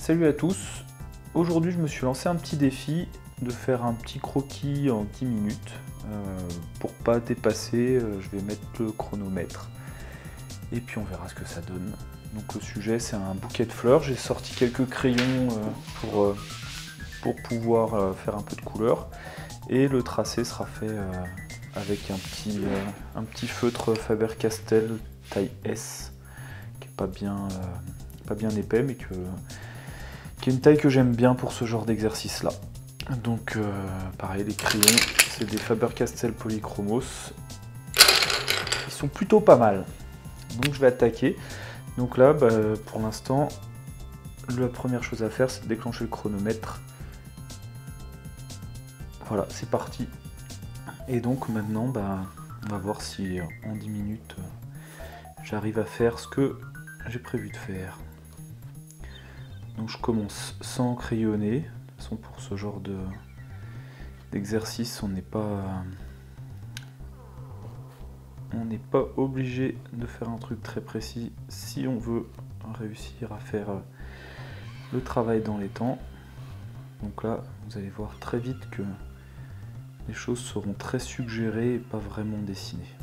Salut à tous, aujourd'hui je me suis lancé un petit défi de faire un petit croquis en 10 minutes. Pour pas dépasser, je vais mettre le chronomètre et puis on verra ce que ça donne. Donc le sujet c'est un bouquet de fleurs, j'ai sorti quelques crayons pour pouvoir faire un peu de couleur et le tracé sera fait avec un petit feutre Faber-Castell taille S qui est pas bien épais mais qui est une taille que j'aime bien pour ce genre d'exercice là. Donc pareil, les crayons, c'est des Faber-Castell Polychromos. Ils sont plutôt pas mal. Donc je vais attaquer. Donc là, pour l'instant, la première chose à faire, c'est de déclencher le chronomètre. Voilà, c'est parti. Et donc maintenant, on va voir si en 10 minutes, j'arrive à faire ce que j'ai prévu de faire. Donc je commence sans crayonner. De toute façon, pour ce genre d'exercice, on n'est pas obligé de faire un truc très précis si on veut réussir à faire le travail dans les temps. Donc là, vous allez voir très vite que les choses seront très suggérées et pas vraiment dessinées.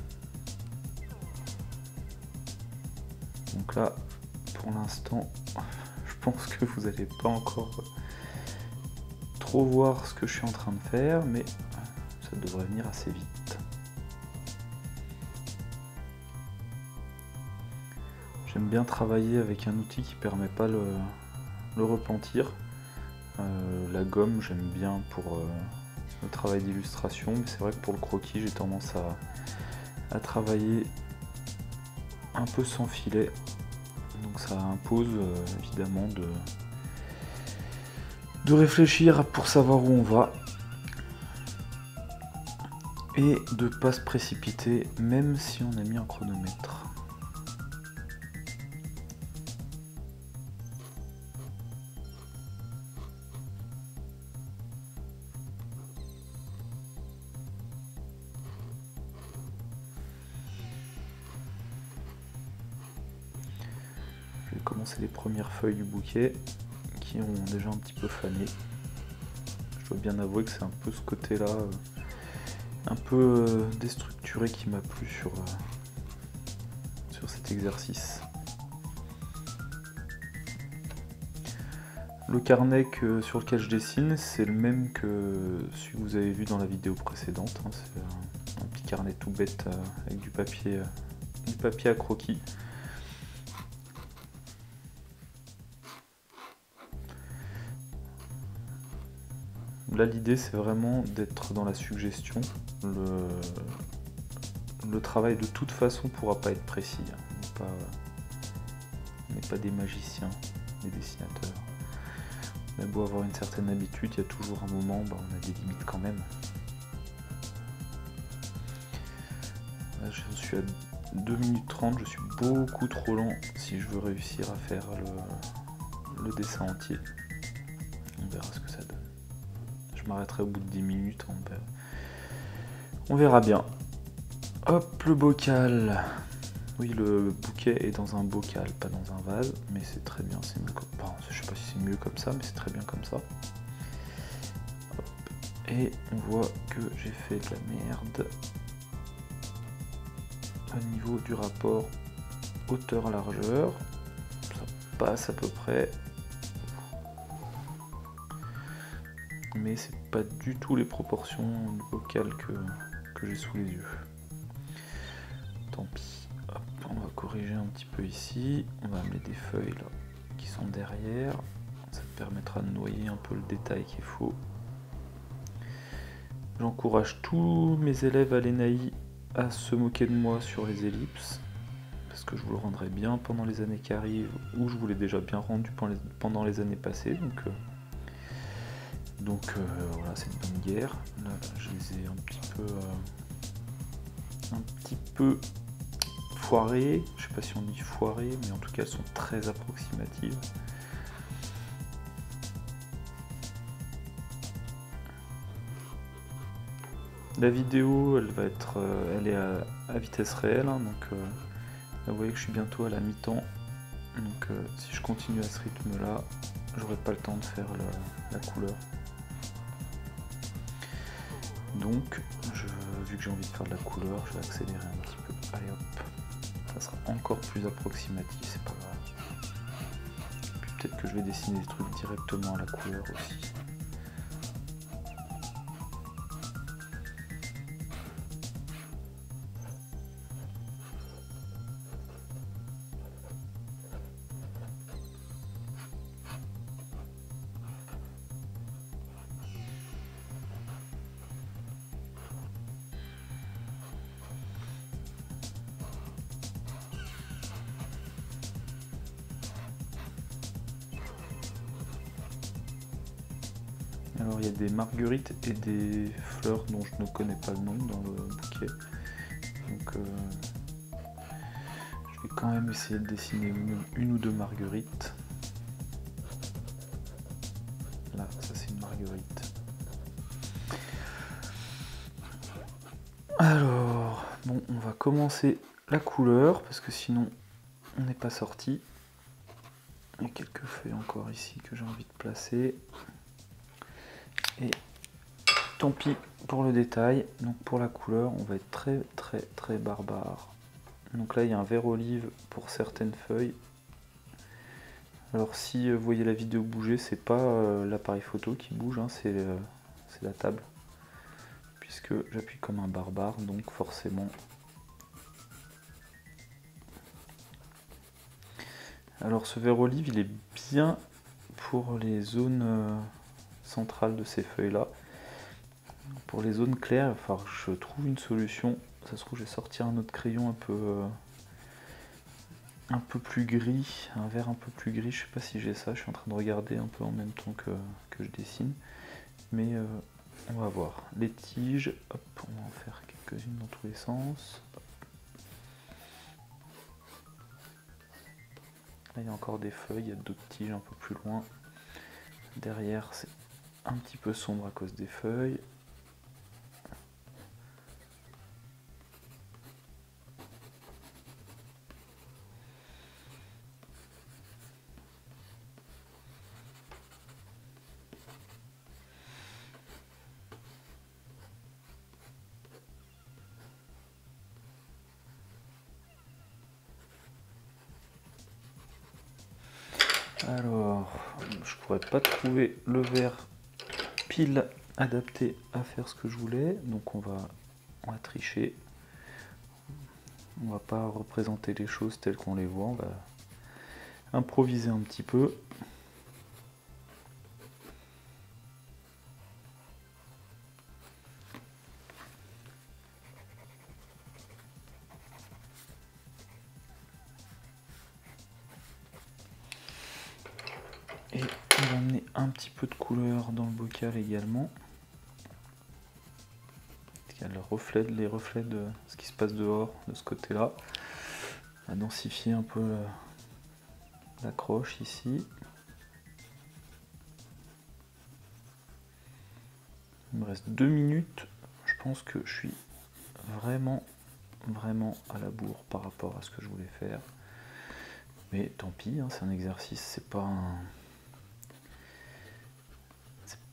Donc là, pour l'instant, je pense que vous n'allez pas encore trop voir ce que je suis en train de faire, mais ça devrait venir assez vite. J'aime bien travailler avec un outil qui permet pas le repentir. La gomme, j'aime bien pour le travail d'illustration, mais c'est vrai que pour le croquis, j'ai tendance à travailler un peu sans filet. Donc ça impose évidemment de réfléchir pour savoir où on va et de ne pas se précipiter même si on a mis un chronomètre. Je vais commencer les premières feuilles du bouquet qui ont déjà un petit peu fané. Je dois bien avouer que c'est un peu ce côté-là, un peu déstructuré qui m'a plu sur cet exercice. Le carnet sur lequel je dessine, c'est le même que celui que vous avez vu dans la vidéo précédente. C'est un petit carnet tout bête avec du papier à croquis. Là, l'idée, c'est vraiment d'être dans la suggestion. Le travail, de toute façon, ne pourra pas être précis. On n'est pas des magiciens, des dessinateurs. Mais beau avoir une certaine habitude, il y a toujours un moment, on a des limites quand même. Là, je suis à 2 minutes 30, je suis beaucoup trop lent si je veux réussir à faire le dessin entier. On verra ce que ça donne. Je m'arrêterai au bout de 10 minutes, on verra bien. Hop, le bocal. Oui, le bouquet est dans un bocal, pas dans un vase, mais c'est très bien, c'est mieux comme... Enfin, je sais pas si c'est mieux comme ça, mais c'est très bien comme ça. Hop. Et on voit que j'ai fait de la merde au niveau du rapport hauteur-largeur. Ça passe à peu près. Mais c'est pas du tout les proportions du bocal que j'ai sous les yeux. Tant pis. Hop, on va corriger un petit peu ici. On va mettre des feuilles là qui sont derrière. Ça permettra de noyer un peu le détail qu'il faut. J'encourage tous mes élèves à l'ENAI à se moquer de moi sur les ellipses. Parce que je vous le rendrai bien pendant les années qui arrivent, ou je vous l'ai déjà bien rendu pendant les années passées. Donc voilà, c'est une bonne guerre. Là, je les ai un petit peu foirées. Je sais pas si on dit foirées, mais en tout cas elles sont très approximatives. La vidéo, elle est à vitesse réelle, hein, donc là, vous voyez que je suis bientôt à la mi-temps. Donc si je continue à ce rythme là, j'aurai pas le temps de faire la couleur. Donc vu que j'ai envie de faire de la couleur, je vais accélérer un petit peu. Allez hop, ça sera encore plus approximatif, c'est pas grave. Puis peut-être que je vais dessiner des trucs directement à la couleur aussi. Alors il y a des marguerites et des fleurs dont je ne connais pas le nom dans le bouquet. Donc je vais quand même essayer de dessiner une ou deux marguerites. Là, ça c'est une marguerite. Alors, bon, on va commencer la couleur parce que sinon on n'est pas sorti. Il y a quelques feuilles encore ici que j'ai envie de placer. Et tant pis pour le détail. Donc pour la couleur, on va être très barbare. Donc là, il y a un vert olive pour certaines feuilles. Alors si vous voyez la vidéo bouger, c'est pas l'appareil photo qui bouge, hein, c'est la table. Puisque j'appuie comme un barbare, donc forcément. Alors ce vert olive, il est bien pour les zones centrales de ces feuilles-là. Pour les zones claires, il va falloir que je trouve une solution. Ça se trouve, je vais sortir un autre crayon un peu plus gris, un vert un peu plus gris. Je sais pas si j'ai ça, je suis en train de regarder un peu en même temps que je dessine. Mais on va voir. Les tiges, hop, on va en faire quelques-unes dans tous les sens. Là, il y a encore des feuilles, il y a d'autres tiges un peu plus loin. Derrière, c'est un petit peu sombre à cause des feuilles. Alors, je pourrais pas trouver le vert pile adapté à faire ce que je voulais, donc on va tricher. On va pas représenter les choses telles qu'on les voit, on va improviser un petit peu. Et on va amener un petit peu de couleur dans le bocal également. Il y a les reflets de ce qui se passe dehors, de ce côté-là. On va densifier un peu l'accroche ici. Il me reste 2 minutes. Je pense que je suis vraiment à la bourre par rapport à ce que je voulais faire. Mais tant pis, hein, c'est un exercice, c'est pas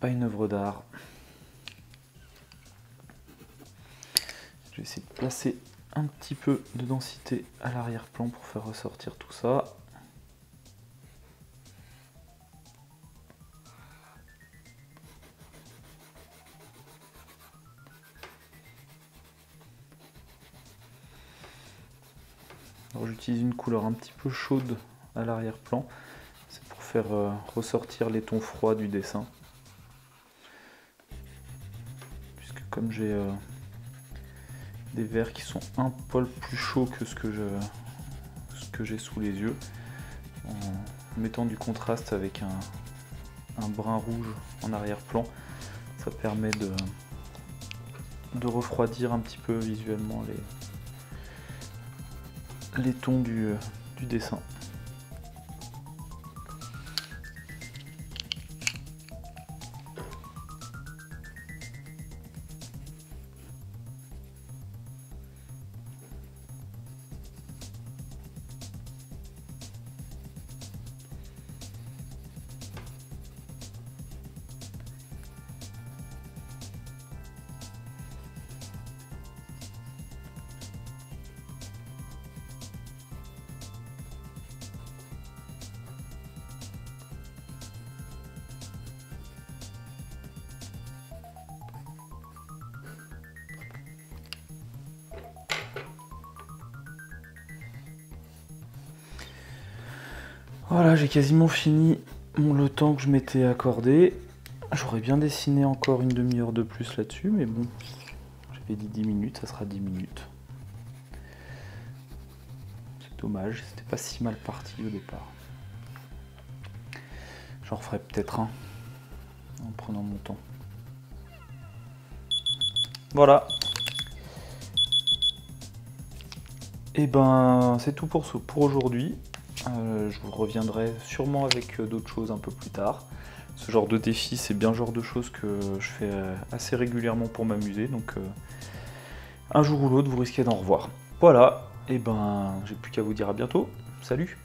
une œuvre d'art. Je vais essayer de placer un petit peu de densité à l'arrière-plan pour faire ressortir tout ça. J'utilise une couleur un petit peu chaude à l'arrière-plan, c'est pour faire ressortir les tons froids du dessin. Puisque comme j'ai des verts qui sont un poil plus chauds que ce que j'ai sous les yeux, en mettant du contraste avec un brun rouge en arrière-plan, ça permet de refroidir un petit peu visuellement les tons du dessin. Voilà, j'ai quasiment fini le temps que je m'étais accordé. J'aurais bien dessiné encore une demi-heure de plus là-dessus, mais bon, j'avais dit 10 minutes, ça sera 10 minutes. C'est dommage, c'était pas si mal parti au départ. J'en referai peut-être un en prenant mon temps. Voilà. Et ben c'est tout pour aujourd'hui. Je vous reviendrai sûrement avec d'autres choses un peu plus tard. Ce genre de défi, c'est bien le genre de choses que je fais assez régulièrement pour m'amuser. Donc un jour ou l'autre, vous risquez d'en revoir. Voilà, et ben j'ai plus qu'à vous dire à bientôt. Salut!